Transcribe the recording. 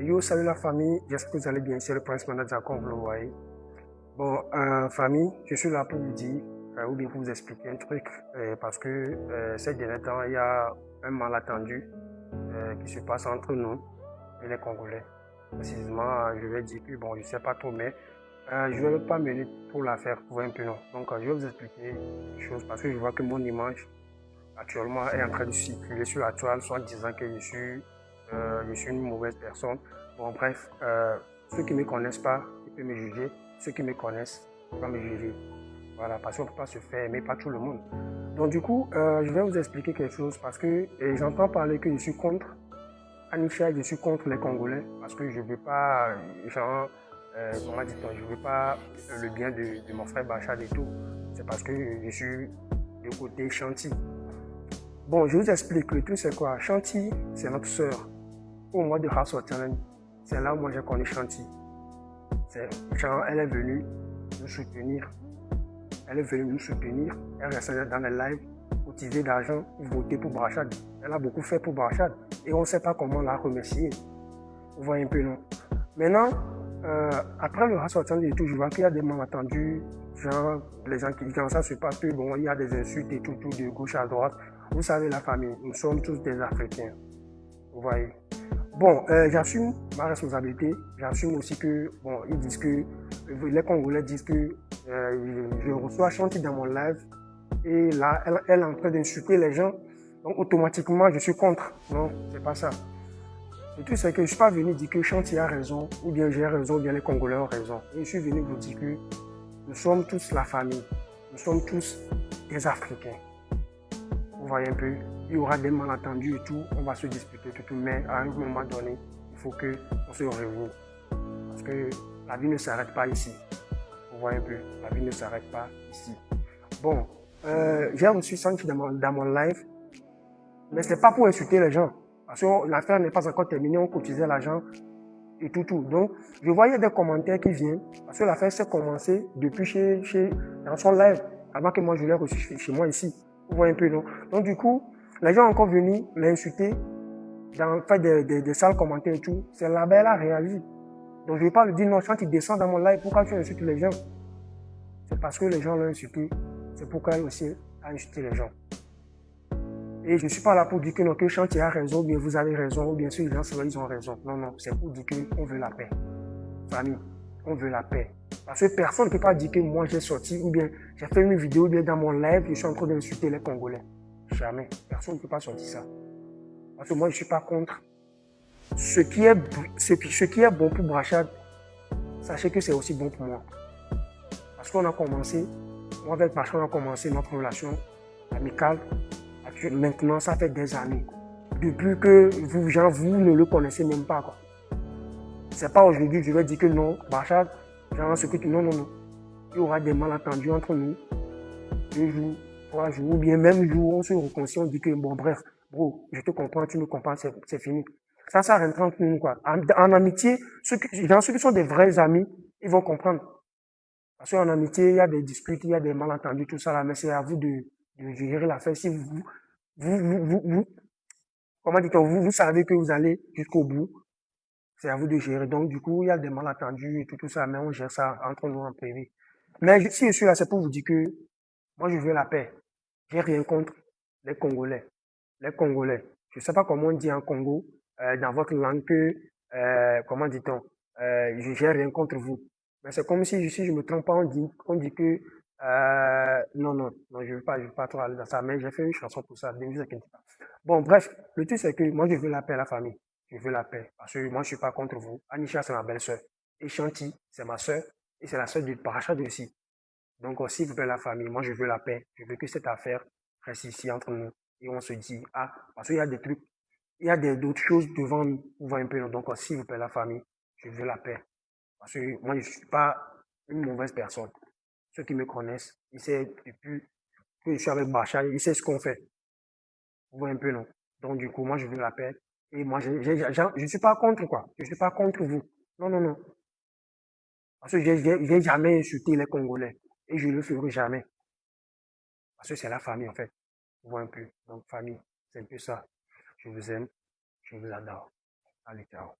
Yo, salut la famille, j'espère que vous allez bien, c'est le Prince Manager comme vous le voyez. Bon, famille, je suis là pour vous dire, ou bien pour vous expliquer un truc, parce que ces derniers temps, il y a un malentendu qui se passe entre nous et les Congolais. Précisément, je vais dire que, bon, je ne sais pas trop, mais je ne vais pas mener pour l'affaire, pour un peu non. Donc, je vais vous expliquer les choses, parce que je vois que mon image, actuellement, est en train de circuler sur la toile, soit disant que je suis une mauvaise personne. Bon, bref, ceux qui ne me connaissent pas, ils peuvent me juger. Ceux qui me connaissent, ils vont me juger. Voilà, parce qu'on ne peut pas se faire aimer par tout le monde. Donc, du coup, je vais vous expliquer quelque chose parce que j'entends parler que je suis contre Anisha, je suis contre les Congolais parce que je ne veux pas, genre, comment dit-on, je ne veux pas le bien de mon frère Bachad et tout. C'est parce que je suis de côté Chanty. Bon, je vous explique, le truc c'est quoi? Chanty, c'est notre sœur. Au mois de House of Talent, c'est là où moi j'ai connu Chanty. Genre, elle est venue nous soutenir. Elle est venue nous soutenir. Elle restait dans les lives, utiliser d'argent pour voter pour Brachad. Elle a beaucoup fait pour Brachad. Et on ne sait pas comment la remercier. Vous voyez un peu, non? Maintenant, après le House of Talent et tout, je vois qu'il y a des malentendus. Genre, les gens qui quand ça se passe, que bon, il y a des insultes et tout, de gauche à droite. Vous savez, la famille, nous sommes tous des Africains. Vous voyez. Bon, j'assume ma responsabilité. J'assume aussi que, bon, ils disent que, les Congolais disent que je reçois Chanty dans mon live et là, elle est en train d'insulter les gens. Donc, automatiquement, je suis contre. Non, c'est pas ça. Le truc, c'est que je ne suis pas venu dire que Chanty a raison, ou bien j'ai raison, ou bien les Congolais ont raison. Et je suis venu vous dire que nous sommes tous la famille. Nous sommes tous des Africains. Vous voyez un peu, il y aura des malentendus et tout, on va se disputer tout, mais à un moment donné, il faut qu'on se réunisse. Parce que la vie ne s'arrête pas ici. Vous voyez un peu, la vie ne s'arrête pas ici. Bon, j'ai reçu Sanchi dans mon live, mais ce n'est pas pour insulter les gens. Parce que l'affaire n'est pas encore terminée, on cotisait l'argent et tout. Donc, je voyais des commentaires qui viennent, parce que l'affaire s'est commencée depuis dans son live, avant que moi je l'ai reçu chez moi ici. Vous voyez un peu, non? Donc, du coup, les gens ont encore venu l'insulter, faire des sales commentaires et tout. C'est là-bas, elle a réagi. Donc, je ne vais pas lui dire non, quand il descend dans mon live, pourquoi tu insultes les gens? C'est parce que les gens l'ont insulté. C'est pourquoi elle aussi a insulté les gens. Et je ne suis pas là pour dire que non, que Chanty a raison, ou bien vous avez raison, ou bien sûr, les gens, ils ont raison. Non, non, c'est pour dire qu'on veut la paix. Famille, on veut la paix. Parce que personne ne peut pas dire que moi j'ai sorti, ou bien j'ai fait une vidéo, ou bien dans mon live, je suis en train d'insulter les Congolais. Jamais. Personne ne peut pas sortir ça. Parce que moi, je ne suis pas contre. Ce qui est bon pour Brachad, sachez que c'est aussi bon pour moi. Parce qu'on a commencé, moi avec Brachad, on a commencé notre relation amicale. Maintenant, ça fait des années. Depuis que vous ne le connaissez même pas, quoi. C'est pas aujourd'hui que je vais dire que non, Brachad, non. Il y aura des malentendus entre nous. 2 jours, 3 jours, ou bien même jour, on se réconcilie, on dit que bon, bref, bro, je te comprends, tu me comprends, c'est fini. Ça rentre entre nous, quoi. En amitié, ceux qui sont des vrais amis, ils vont comprendre. Parce qu'en amitié, il y a des disputes, il y a des malentendus, tout ça là, mais c'est à vous de gérer l'affaire. Si comment dit-on, vous savez que vous allez jusqu'au bout, c'est à vous de gérer. Donc, du coup, il y a des malentendus et tout ça, mais on gère ça entre nous en privé. Mais si je suis là, c'est pour vous dire que moi, je veux la paix. J'ai rien contre les Congolais. Les Congolais. Je ne sais pas comment on dit en Congo, dans votre langue, que, comment dit-on, j'ai rien contre vous. Mais c'est comme si je me trompe pas, on dit que, non, je veux pas trop aller dans ça, mais j'ai fait une chanson pour ça, ne vous inquiétez pas. Bon, bref, le truc c'est que moi, je veux la paix à la famille. Je veux la paix. Parce que moi, je suis pas contre vous. Anisha, c'est ma belle-sœur. Et Chanty, c'est ma sœur. Et c'est la sœur de Parachat aussi. Donc, s'il vous plaît, la famille, moi, je veux la paix. Je veux que cette affaire reste ici entre nous. Et on se dit, ah, parce qu'il y a des trucs, il y a d'autres choses devant nous. On voit un peu. Donc, s'il vous plaît, la famille, je veux la paix. Parce que moi, je ne suis pas une mauvaise personne. Ceux qui me connaissent, ils savent depuis que je suis avec Bachar, ils savent ce qu'on fait. Vous voyez un peu, non? Donc, du coup, moi, je veux la paix. Et moi, je ne suis pas contre, quoi. Je ne suis pas contre vous. Non. Parce que je n'ai jamais insulté les Congolais. Et je ne le ferai jamais. Parce que c'est la famille, en fait. Vous voyez un peu. Donc, famille, c'est un peu ça. Je vous aime. Je vous adore. Allez, ciao.